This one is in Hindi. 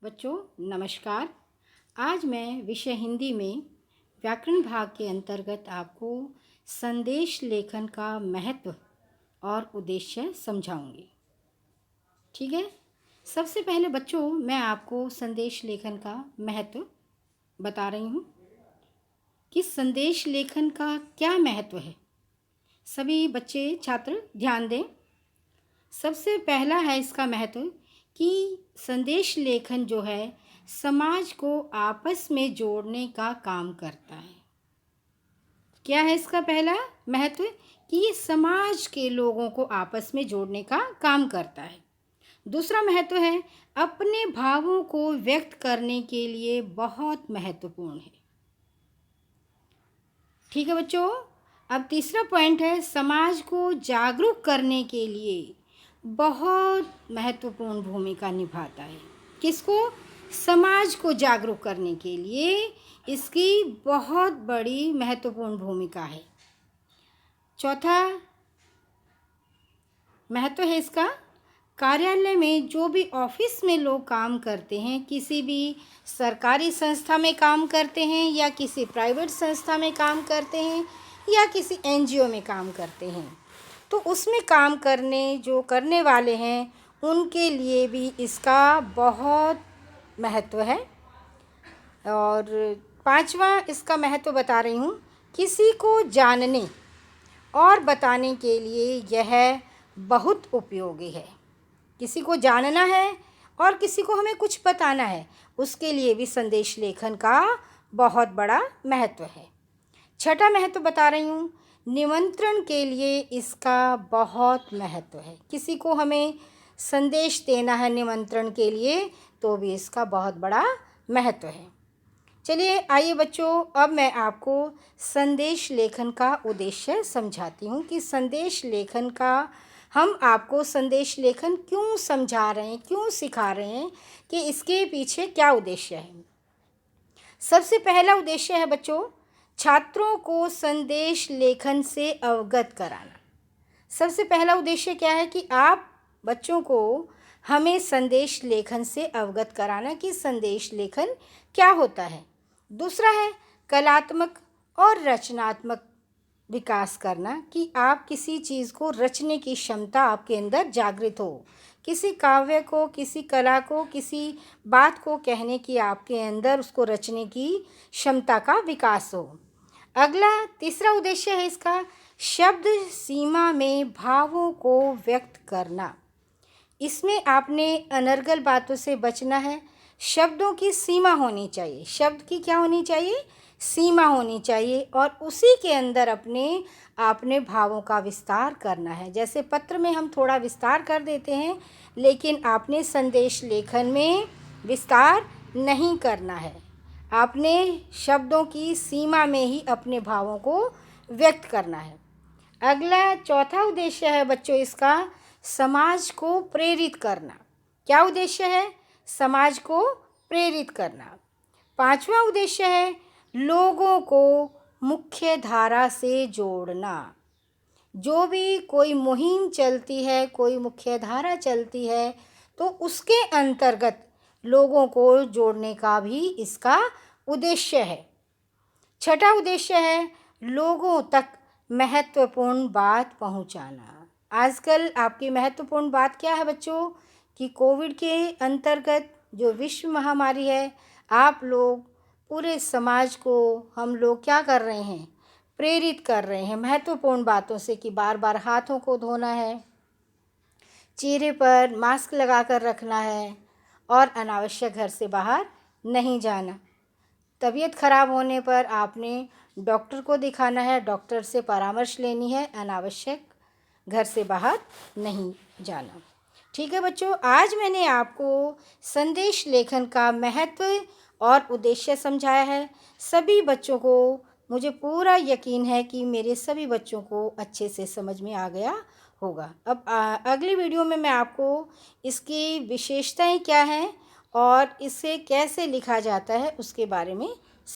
बच्चों नमस्कार। आज मैं विषय हिंदी में व्याकरण भाग के अंतर्गत आपको संदेश लेखन का महत्व और उद्देश्य समझाऊंगी। ठीक है। सबसे पहले बच्चों मैं आपको संदेश लेखन का महत्व बता रही हूँ कि संदेश लेखन का क्या महत्व है। सभी बच्चे छात्र ध्यान दें। सबसे पहला है इसका महत्व कि संदेश लेखन जो है समाज को आपस में जोड़ने का काम करता है। क्या है इसका पहला महत्व कि ये समाज के लोगों को आपस में जोड़ने का काम करता है। दूसरा महत्व है अपने भावों को व्यक्त करने के लिए बहुत महत्वपूर्ण है। ठीक है बच्चों। अब तीसरा पॉइंट है समाज को जागरूक करने के लिए बहुत महत्वपूर्ण भूमिका निभाता है। किसको? समाज को जागरूक करने के लिए इसकी बहुत बड़ी महत्वपूर्ण भूमिका है। चौथा महत्व है इसका कार्यालय में जो भी ऑफिस में लोग काम करते हैं, किसी भी सरकारी संस्था में काम करते हैं या किसी प्राइवेट संस्था में काम करते हैं या किसी एनजीओ में काम करते हैं, तो उसमें काम करने वाले हैं उनके लिए भी इसका बहुत महत्व है। और पांचवा इसका महत्व बता रही हूँ, किसी को जानने और बताने के लिए यह बहुत उपयोगी है। किसी को जानना है और किसी को हमें कुछ बताना है, उसके लिए भी संदेश लेखन का बहुत बड़ा महत्व है। छठा महत्व बता रही हूँ, निमंत्रण के लिए इसका बहुत महत्व है। किसी को हमें संदेश देना है निमंत्रण के लिए, तो भी इसका बहुत बड़ा महत्व है। चलिए आइए बच्चों, अब मैं आपको संदेश लेखन का उद्देश्य समझाती हूँ कि संदेश लेखन का हम आपको संदेश लेखन क्यों समझा रहे हैं, क्यों सिखा रहे हैं, कि इसके पीछे क्या उद्देश्य है। सबसे पहला उद्देश्य है बच्चों, छात्रों को संदेश लेखन से अवगत कराना। सबसे पहला उद्देश्य क्या है कि आप बच्चों को हमें संदेश लेखन से अवगत कराना कि संदेश लेखन क्या होता है। दूसरा है कलात्मक और रचनात्मक विकास करना, कि आप किसी चीज़ को रचने की क्षमता आपके अंदर जागृत हो, किसी काव्य को, किसी कला को, किसी बात को कहने की आपके अंदर उसको रचने की क्षमता का विकास हो। अगला तीसरा उद्देश्य है इसका शब्द सीमा में भावों को व्यक्त करना। इसमें आपने अनर्गल बातों से बचना है। शब्दों की सीमा होनी चाहिए। शब्द की क्या होनी चाहिए? सीमा होनी चाहिए, और उसी के अंदर आपने भावों का विस्तार करना है। जैसे पत्र में हम थोड़ा विस्तार कर देते हैं, लेकिन आपने संदेश लेखन में विस्तार नहीं करना है। आपने शब्दों की सीमा में ही अपने भावों को व्यक्त करना है। अगला चौथा उद्देश्य है बच्चों इसका समाज को प्रेरित करना। क्या उद्देश्य है? समाज को प्रेरित करना। पांचवा उद्देश्य है लोगों को मुख्य धारा से जोड़ना। जो भी कोई मुहिम चलती है, कोई मुख्य धारा चलती है, तो उसके अंतर्गत लोगों को जोड़ने का भी इसका उद्देश्य है। छठा उद्देश्य है लोगों तक महत्वपूर्ण बात पहुंचाना। आजकल आपकी महत्वपूर्ण बात क्या है बच्चों, कि कोविड के अंतर्गत जो विश्व महामारी है, आप लोग पूरे समाज को हम लोग क्या कर रहे हैं? प्रेरित कर रहे हैं महत्वपूर्ण बातों से, कि बार बार हाथों को धोना है, चेहरे पर मास्क लगा कर रखना है और अनावश्यक घर से बाहर नहीं जाना। तबीयत खराब होने पर आपने डॉक्टर को दिखाना है, डॉक्टर से परामर्श लेनी है, अनावश्यक घर से बाहर नहीं जाना। ठीक है बच्चों, आज मैंने आपको संदेश लेखन का महत्व और उद्देश्य समझाया है। सभी बच्चों को मुझे पूरा यकीन है कि मेरे सभी बच्चों को अच्छे से समझ में आ गया होगा। अब अगली वीडियो में मैं आपको इसकी विशेषताएं क्या हैं और इसे कैसे लिखा जाता है उसके बारे में